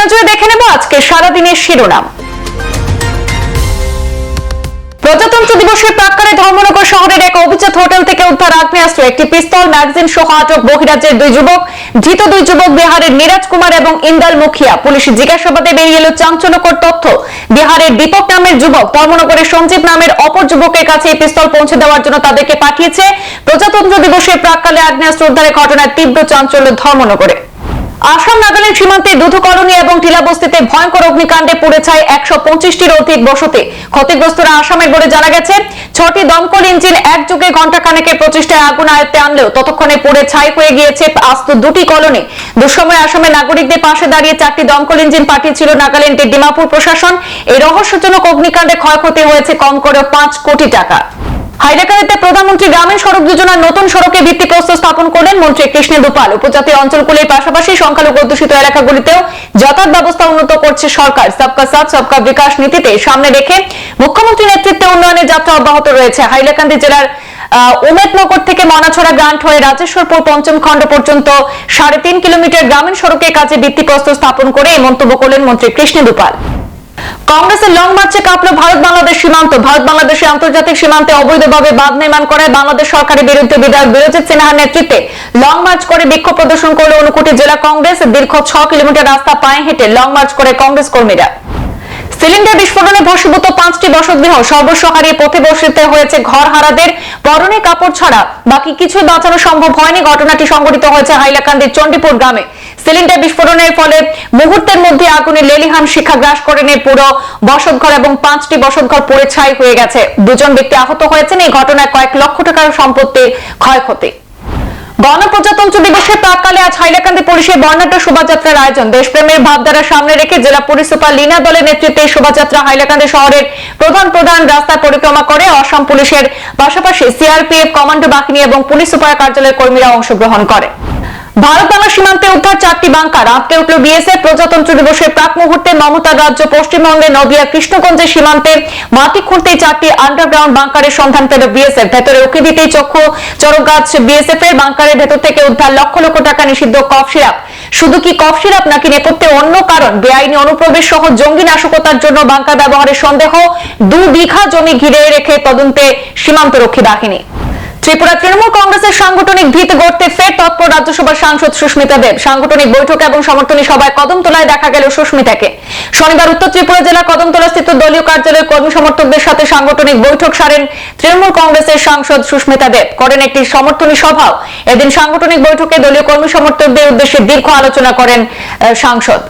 নজরে দেখে নেব আজকে সারাদিনের শিরোনাম। প্রজাতন্ত্র দিবসের প্রাক্কালে ধর্মনগর শহরের এক অভিজাত হোটেল থেকে উদ্ধার আগ্নেয়াস্ত্র, একটি পিস্তল, ম্যাগাজিন সহ আটক বহিরাজ্যের দুই যুবক। ধৃত দুই যুবক বিহারের নীরাজ কুমার এবং ইন্দাল মুখিয়া। পুলিশের জিজ্ঞাসাবাদে বেরিয়ে এলো চাঞ্চল্যকর তথ্য। বিহারের দীপক নামের যুবক ধর্মনগরের সঞ্জীব নামের অপর যুবকের কাছে এই পিস্তল পৌঁছে দেওয়ার জন্য তাদেরকে পাঠিয়েছে। প্রজাতন্ত্র দিবসের প্রাক্কালে আগ্নেয়াস্ত্র উদ্ধারের ঘটনায় তীব্র চাঞ্চল্য ধর্মনগরে। আসাম নাগাল্যান্ড সীমান্তে দুধু কলোনি এবং টিলাবস্তিতে ভয়ঙ্কর অগ্নিকাণ্ডে পুড়ে ছাই 125টির অধিক বসতি। ক্ষতিগ্রস্তরা আসামের বলে জানা গেছে। 6টি দমকল ইঞ্জিন একযোগে ঘণ্টাখানেকের প্রচেষ্টায় আগুন আয়ত্তে আনলেও ততক্ষণে পুড়ে ছাই হয়ে গিয়েছে আস্ত 2টি কলোনি। দুঃসময়ে আসামের নাগরিকদের পাশে দাঁড়িয়ে 4টি দমকল ইঞ্জিন পাঠিয়েছিল নাগাল্যান্ডের ডিমাপুর প্রশাসন। এই রহস্যজনক অগ্নিকাণ্ডে ক্ষয়ক্ষতি হয়েছে কম করে 5 কোটি টাকা। হাইলাকান্দিতে প্রধানমন্ত্রী গ্রামীণ সড়ক যোজনার নতুন সড়কের ভিত্তিপ্রস্তর স্থাপন করলেন মন্ত্রী কৃষ্ণেন্দু পাল। উপজাতীয় অঞ্চলগুলির পাশাপাশি সংখ্যালঘু অধ্যুষিত এলাকাগুলিতেও যাতায়াত ব্যবস্থা উন্নত করছে সরকার। সবকা সাথ সবকা বিকাশ নীতিতে সামনে রেখে মুখ্যমন্ত্রীর নেতৃত্বে উন্নয়নের যাত্রা অব্যাহত রয়েছে। হাইলাকান্দি জেলার উমেদনগর থেকে মনাছড়া গ্রান্ট হয়ে রাজেশ্বরপুর পঞ্চম খণ্ড পর্যন্ত 3.5 কিলোমিটার গ্রামীণ সড়কের কাজে ভিত্তিপ্রস্তর স্থাপন করে এই মন্তব্য করলেন মন্ত্রী কৃষ্ণেন্দু পাল। কংগ্রেসের লং মার্চে কাঁপল ভারত বাংলাদেশ সীমান্ত। ভারত বাংলাদেশের আন্তর্জাতিক সীমান্তে অবৈধভাবে বাঁধ নির্মাণ করায় বাংলাদেশ সরকারের বিরুদ্ধে বিধায়ক বিরজিৎ সিনহার নেতৃত্বে লং মার্চ করে বিক্ষোভ প্রদর্শন করল ঊনকোটি জেলা কংগ্রেস। দীর্ঘ 6 কিলোমিটার রাস্তা পায়ে হেঁটে লং মার্চ করে কংগ্রেস কর্মীরা। সিলিন্ডার বিস্ফোরণে ভস্মীভূত 5টি বসতগৃহ, সর্বস্ব হারিয়ে পথে বসতে হয়েছে ঘর হারাদের। পরনে কাপড় ছাড়া বাকি কিছুই বাঁচানো সম্ভব হয়নি। ঘটনাটি সংঘটিত হয়েছে হাইলাকান্দির চণ্ডীপুর গ্রামে। সিলিন্ডার বিস্ফোরণের ফলে মুহূর্তের মধ্যে আগুনে লেলিহান শিখা গ্রাস করে নিয়ে পুরো বসতঘর এবং 5টি বসতঘর পুড়ে ছাই হয়ে গেছে। 2 জন ব্যক্তি আহত হয়েছেন। এই ঘটনায় কয়েক লক্ষ টাকার সম্পত্তির ক্ষয়ক্ষতি। গণপ্রজাতন্ত্র দিবসের প্রাক্কালে আজ হাইলাকান্দি পুলিশের বর্ণাঢ্য শোভাযাত্রার আয়োজন। দেশপ্রেমের ভাবধারা সামনে রেখে জেলা পুলিশ সুপার লীনা দলের নেতৃত্বে এই শোভাযাত্রা হাইলাকান্দি শহরের প্রধান রাস্তায় পরিক্রমা করে। অসম পুলিশের পাশাপাশি সিআরপিএফ কমান্ডো বাহিনী এবং পুলিশ সুপার কার্যালয়ের কর্মীরা অংশগ্রহণ করে। ভারত বাংলা সীমান্তে উদ্ধার 4টি বাংকার, আটকে উঠল বিএসএফ। প্রজাতন্ত্র দিবসের প্রাক মুহূর্তে মমতার রাজ্য পশ্চিমবঙ্গের নদিয়া কৃষ্ণগঞ্জের সীমান্তে মাটি খুঁড়তে 4টি আন্ডারগ্রাউন্ড বাংকারের সন্ধান পেল বিএসএফ। ভেতরে উকি দিতেই চক্ষু চড়ক গাছ বিএসএফ এর। বাংকারের ভেতর থেকে উদ্ধার লক্ষ লক্ষ টাকা নিষিদ্ধ কফ সিরাপ। শুধু কি কফ সিরাপ নাকি নেপথ্যে অন্য কারণ? বেআইনি অনুপ্রবেশ সহ জঙ্গি নাশকতার জন্য বাংকার ব্যবহারের সন্দেহ। 2 বিঘা জমি ঘিরে রেখে তদন্তে সীমান্তরক্ষী বাহিনী। ত্রিপুরা তৃণমূল কংগ্রেসের সাংগঠনিক ভিত গড়তে ফের তৎপর রাজ্যসভার সাংসদ সুস্মিতা দেব। সাংগঠনিক বৈঠক এবং সমর্থনী সভায় কদমতলায় দেখা গেল সুস্মিতাকে। শনিবার উত্তর ত্রিপুরা জেলা কদমতলা স্থিত দলীয় কার্যালয়ের কর্মী সমর্থকদের সাথে সাংগঠনিক বৈঠক সারেন তৃণমূল কংগ্রেসের সাংসদ সুস্মিতা দেব। করেন একটি সমর্থনী সভাও। এদিন সাংগঠনিক বৈঠকে দলীয় কর্মী সমর্থকদের উদ্দেশ্যে দীর্ঘ আলোচনা করেন সাংসদ।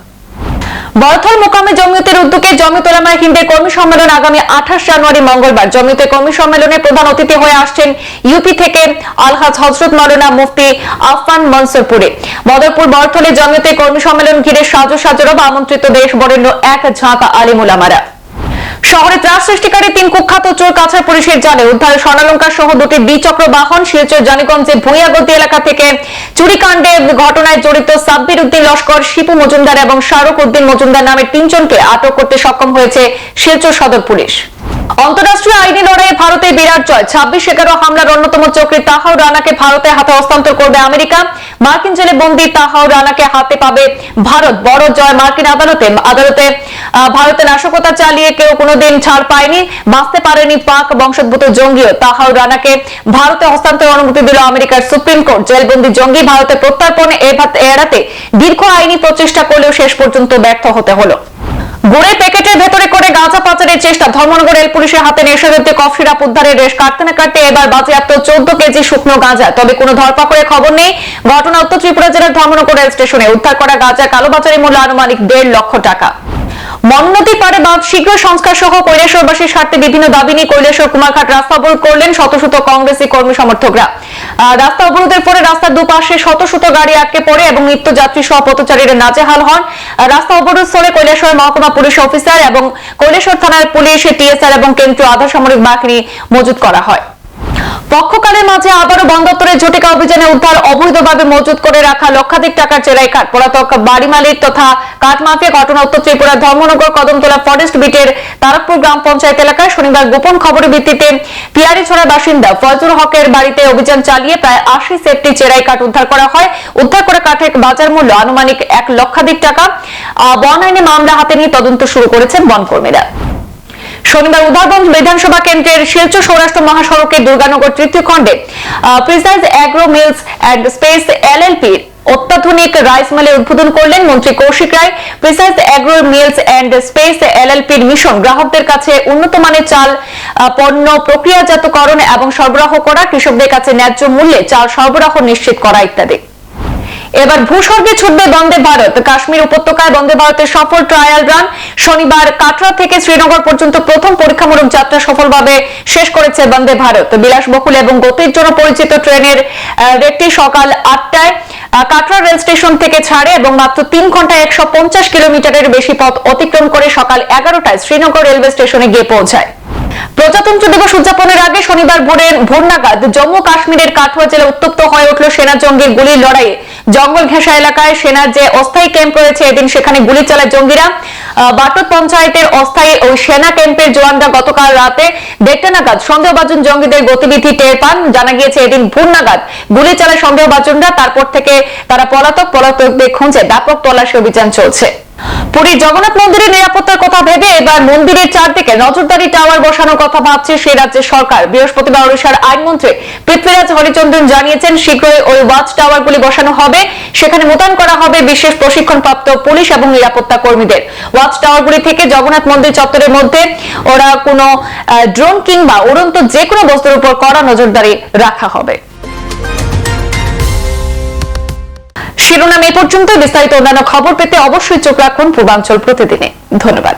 বরথল মোকামে জমিয়তের উদ্যোগে জমিয়ত উলামায়ে হিন্দের কর্মী সম্মেলন আগামী 28 জানুয়ারি মঙ্গলবার। জমিয়তের কর্মী সম্মেলনে প্রধান অতিথি হয়ে আসছেন ইউপি থেকে আলহাজ হযরত মাওলানা মুফতি আফফান মনসুরপুরে। বদরপুর বরথলে জমিয়তের কর্মী সম্মেলন ঘিরে সাজরব আমন্ত্রিত দেশ বরেণ্য এক ঝাঁক আলিম উলামারা। শহরে ত্রাস সৃষ্টিকারী 3 কুখ্যাত চোর কাছাড় পুলিশের জালে। উদ্ধারে স্বর্ণালঙ্কার সহ 2টি দ্বিচক্র বাহন। শিলচর জানিগঞ্জের ভুঁইয়াগতি এলাকা থেকে চুরিকাণ্ডে ঘটনায় জড়িত সাব্বির উদ্দিন লস্কর, শিপু মজুমদার এবং শাহরুখ উদ্দিন মজুমদার নামের 3 জনকে আটক করতে সক্ষম হয়েছে শিলচর সদর পুলিশ। অন্তর্রাষ্ট্রীয় আইনি লড়াইয়ে ভারতের বিরাট জয়। 26/11 হামলার অন্যতম চক্রী তাহাউর রানাকে ভারতের হাতে হস্তান্তর করবে আমেরিকা। মার্কিন জেলে বন্দী তাহাউর রানাকে হাতে পাবে ভারত। বড় জয় মার্কিন আদালতে। ভারতে নাশকতা চালিয়ে কেউ কোনোদিন ছাড় পায়নি, বাঁচতে পারেনি পাক বংশোদ্ভূত জঙ্গিও। তাহাউর রানাকে ভারতে হস্তান্তরের অনুমতি দিল আমেরিকার সুপ্রিম কোর্ট। জেলবন্দি জঙ্গি ভারতে প্রত্যার্পণে এড়াতে দীর্ঘ আইনি প্রচেষ্টা করলেও শেষ পর্যন্ত ব্যর্থ হতে হলো। গুড়ের প্যাকেটের ভেতরে করে গাঁজা পাচারের চেষ্টা। ধর্মনগর রেল পুলিশের হাতে নেশাজাতীয় কফ সিরাপ উদ্ধারের রেশ কাটতে এবার বাজেয়াপ্ত 14 কেজি শুকনো গাঁজা। তবে কোনো ধরপাকড়ের খবর নেই। ঘটনা উত্তর ত্রিপুরা জেলার ধর্মনগর রেল স্টেশনে। উদ্ধার করা গাঁজা কালোবাজারি মূল্য আনুমানিক 1.5 লক্ষ টাকা। মন্নদীর পারে বাঁধ শীঘ্র সংস্কার সহ কৈলাসহরবাসীর স্বার্থে বিভিন্ন দাবি নিয়ে কৈলাসহর কুমারঘাট রাস্তা অবরোধ করলেন শত শত কংগ্রেসী কর্মী সমর্থকরা। রাস্তা অবরোধের পরে রাস্তার দুপাশে শত শত গাড়ি আটকে পড়ে এবং নিত্যযাত্রী সহ পথচারীরা নাজেহাল হন। রাস্তা অবরোধ স্থলে কৈলাসহর মহকুমা পুলিশ অফিসার এবং কৈলাসহর থানার পুলিশ, টিএসআর এবং কেন্দ্রীয় আধা সামরিক বাহিনী মজুত করা হয়। পক্ষকালের মাঝে আবারও বন্দরের ঝটিকা অভিযানে উদ্ধার অবৈধভাবে মজুত করে রাখা লক্ষাধিক টাকার চেরাই কাঠ। পলাতক বাড়ি মালিক তথা কাঠ মাফিয়া ঘটনা উত্তর ত্রিপুরার ধর্মনগর কদমতলা ফরেস্ট বিটের তারকপুর গ্রাম পঞ্চায়েত এলাকায় শনিবার গোপন খবরের ভিত্তিতে পিয়ারিছড়ার বাসিন্দা ফজল হকের বাড়িতে অভিযান চালিয়ে প্রায় 80 সেটটি চেরাই কাঠ উদ্ধার করা হয়। উদ্ধার করা কাঠের বাজার মূল্য আনুমানিক 1 লক্ষাধিক টাকা। বন আইনে মামলা হাতে নিয়ে তদন্ত শুরু করেছেন বনকর্মীরা। শনিবার উধারবন্দ বিধানসভা কেন্দ্রের শিলচর সৌরাষ্ট্র মহাসড়কের দুর্গানগর তৃতীয় খণ্ডে precise agro mills and space LLP অত্যাধুনিক রাইস মিলের উদ্বোধন করলেন মন্ত্রী Koushik Roy. Precise agro mills and space এলএলপির মিশন গ্রাহকদের কাছে উন্নত মানের চাল পণ্য প্রক্রিয়াজাতকরণ এবং সরবরাহ করা, কৃষকদের কাছে ন্যায্য মূল্যে চাল সরবরাহ নিশ্চিত করা ইত্যাদি। এবার ভূস্বর্গে ছুটবে বন্দে ভারত। কাশ্মীর উপত্যকায় বন্দে ভারতের সফল ট্রায়াল রান। শনিবার কাটরা থেকে শ্রীনগর পর্যন্ত প্রথম পরীক্ষামূলক যাত্রা সফলভাবে শেষ করেছে বন্দে ভারত। বিলাসবহুল এবং গতির জন্য পরিচিত ট্রেনের রেকটি সকাল 8টায় কাটরা রেল স্টেশন থেকে ছাড়ে এবং মাত্র 3 ঘন্টায় 150 কিলোমিটারের বেশি পথ অতিক্রম করে সকাল 11টায় শ্রীনগর রেলওয়ে স্টেশনে গিয়ে পৌঁছায়। প্রজাতন্ত্র দিবস উদযাপনের আগে শনিবার ভোর নাগাদ জম্মু কাশ্মীরের কাঠুয়া জেলা উত্তপ্ত হয়ে উঠল সেনা জঙ্গির গুলির লড়াইয়ে। জঙ্গল ঘেঁষা এলাকায় সেনার যে অস্থায়ী ক্যাম্প রয়েছে এদিন সেখানে গুলি চালায় জঙ্গিরা। বাটত পঞ্চায়েতের অস্থায়ী ওই সেনা ক্যাম্পের জওয়ানরা গতকাল রাতে 1:30 নাগাদ সন্দেহভাজন জঙ্গিদের গতিবিধি টের পান। জানা গিয়েছে এদিন ভোর নাগাদ গুলি চালায় সন্দেহভাজনরা। তারপর থেকে তারা পলাতকদের খুঁজে ব্যাপক তল্লাশি অভিযান চলছে। পুরীর জগন্নাথ মন্দিরের নিরাপত্তার কথা ভেবে এবার মন্দিরের চারদিকে নজরদারি টাওয়ার বসানোর কথা ভাবছে সেই রাজ্যের সরকার। বৃহস্পতিবার ওড়িশার আইনমন্ত্রী পৃথ্বীরাজ হরিচন্দন জানিয়েছেন শীঘ্রই ওই ওয়াচ টাওয়ারগুলি বসানো হবে। সেখানে মোতায়েন করা হবে বিশেষ প্রশিক্ষণপ্রাপ্ত পুলিশ এবং নিরাপত্তা কর্মীদের। ওয়াচ টাওয়ারগুলি থেকে জগন্নাথ মন্দির চত্বরের মধ্যে ওরা কোনো ড্রোন কিংবা উড়ন্ত যে কোনো বস্তুর উপর কড়া নজরদারি রাখা হবে। শিরোনাম এই পর্যন্ত। বিস্তারিত অন্যান্য খবর পেতে অবশ্যই চোখ রাখুন পূর্বাঞ্চল প্রতিদিনে। ধন্যবাদ।